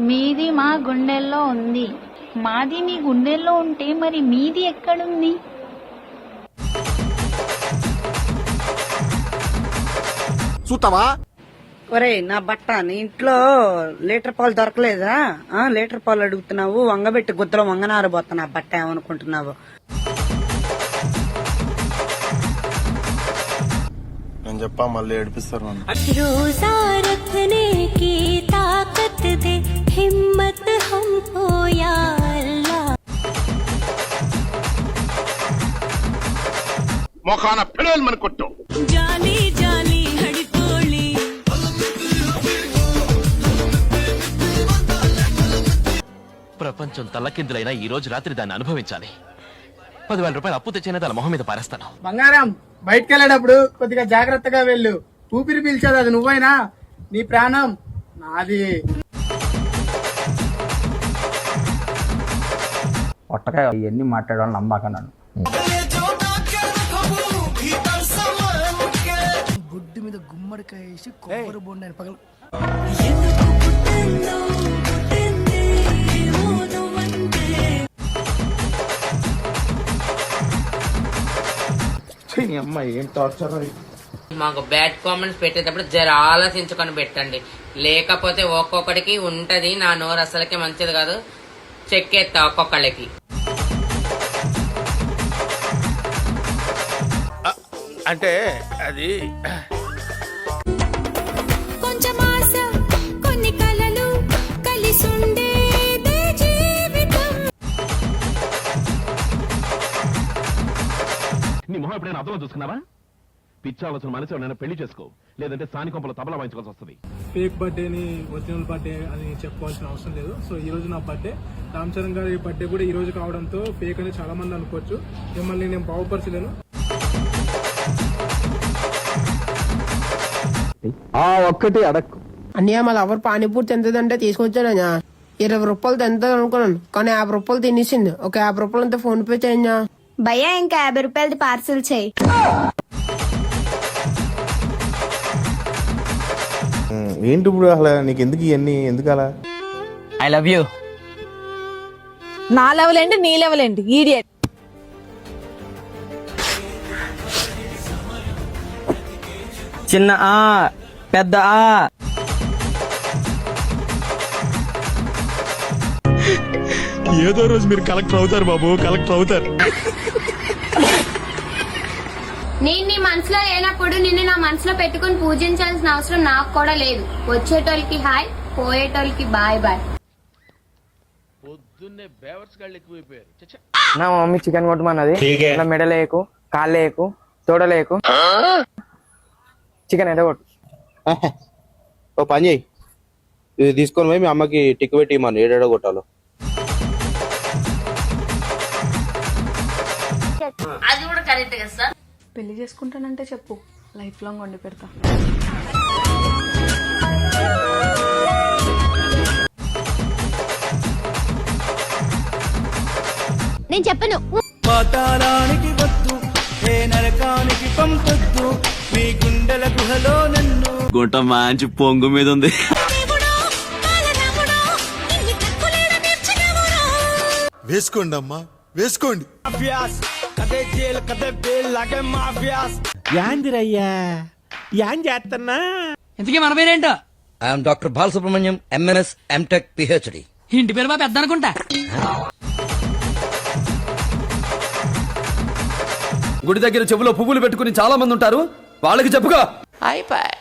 మీది మా గుండెల్లో ఉంది. మాది మీ గుండెల్లో ఉంటే మరి మీది ఎక్కడుంది? చూస్తావా? ఒరే నా బట్ట, నీ ఇంట్లో లీటర్ పాలు దొరకలేదా? లీటర్ పాలు అడుగుతున్నావు, వంగబెట్టి గుద్దలో వంగనారబోతున్నా బట్ట ఏమనుకుంటున్నావు? నేను చెప్పా మళ్ళీ ఏడిపిస్తారు నన్ను. रोजा रखने की ताकत दे हिम्मत हमको या अल्लाह। మొఖాన పిల్లలు మన కొట్టు. जाली जाली हड़कोली ప్రపంచం తల్లకిందులైనా ఈ రోజు రాత్రి దాన్ని అనుభవించాలి. 10,000 రూపాయలు అప్పు తెచ్చిన దాని మొహం మీద పారేస్తాను. బంగారం, బయటకు వెళ్ళేటప్పుడు కొద్దిగా జాగ్రత్తగా వెళ్ళు. ఊపిరి పీల్చేది అది నువ్వైనా, నీ ప్రాణం నాది. పొట్టకాయ ఇవన్నీ మాట్లాడాలని నమ్మాక నన్ను. గుడ్డు మీద గుమ్మడికాయ వేసి కొబ్బరి బొండాన్ని పగల. అమ్మాయి ఏం టార్చర్. మాకు బ్యాడ్ కామెంట్స్ పెట్టేటప్పుడు జర ఆలోచించుకొని పెట్టండి, లేకపోతే ఒక్కొక్కడికి ఉంటది. నా నోరు అసలుకే మంచిది కాదు, చెక్కేస్తా ఒక్కొక్కళ్ళకి. అంటే అది కొంచెం ఆశ కొన్ని కలలు కలిసుండేదే జీవితం. నీ మొహం ఎప్పుడైనా అర్థంలో చూసుకున్నావా? పిచ్చావలసిన మనసు నేను పెళ్లి చేసుకో, లేదంటే స్థానికంపలో తబలా వాయించుకోవాల్సి వస్తుంది. ఫేక్ బర్త్డేని ఒరిజినల్ బర్త్డే అని చెప్పుకోవాల్సిన అవసరం లేదు. సో ఈ రోజు నా బర్త్డే, రామ్ చరణ్ గారి బర్త్డే కూడా ఈ రోజు కావడంతో ఫేక్ అని చాలా మంది అనుకోవచ్చు. మిమ్మల్ని నేను బాగుపరచలేను. ఒక్కటి అడక్కు అన్నయ్య మా లవర్ పానీపూరి తింటదంటే తీసుకొచ్చానయ్యా. 20 రూపాయలు తింటది అనుకున్నాను, కానీ 50 రూపాయలు తినేసింది. ఒక 50 రూపాయలు అంతా ఫోన్ పే చేయా. భయ్యా, ఇంకా 50 రూపాయలది పార్సల్ చేయి. ఏంటి ఇప్పుడు అసలు నీకు ఎందుకు ఇవన్నీ, ఎందుకు అలా? I love you. నా లెవెల్ ఏంటి, నీ లెవెల్ ఏంటి? ఈడియట్. చిన్న ఆ పెద్ద ఆ. ఏదో రోజు మీరు కలెక్టర్ అవుతారు బాబు, కలెక్టర్ అవుతారు. నేను నీ మనసులో లేనప్పుడు నిన్ను నా మనసులో పెట్టుకుని పూజించాల్సిన అవసరం నాకు కూడా లేదు. వచ్చేటోళ్ళకి హాయ్, పోయేటోళ్ళకి బాయ్ బాయ్. నా మమ్మీ చికెన్ కొట్టమన్నది. నా మెడలేకు, కాళ్ళేకు, తోడలేకు, చికెన్ ఎంత కొట్టు. ఓ పని చేయి, ఇది తీసుకొని పోయి మీ అమ్మకి టిక్ పెట్టి మన ఏడేడో కొట్టాలో. అది కూడా కరెక్ట్ కదా సార్. పెళ్లి చేసుకుంటానంటే చెప్పు, లైఫ్ లాంగ్ వండి పెడతా. నేను చెప్పను. పాతాళానికి వద్దు, ఏ నరకానికి పంపొద్దు, మీ గుండెల గుహలో నన్ను. గుంట మంచి పొంగు మీద ఉంది. వేసుకోండి అమ్మా, వేసుకోండి. యాందిరయ్యా, యాం చేస్తున్నా. ఇంతకీ మన పేరేంటో? I'm doctor Balasubrahmanyam, MNS, MTech, PhD. ఇంటి పేరు బాబు పెద్ద అనుకుంటా. గుడి దగ్గర చెవులో పువ్వులు పెట్టుకుని చాలా మంది ఉంటారు, వాళ్ళకి చెప్పుకో. అయిపోయి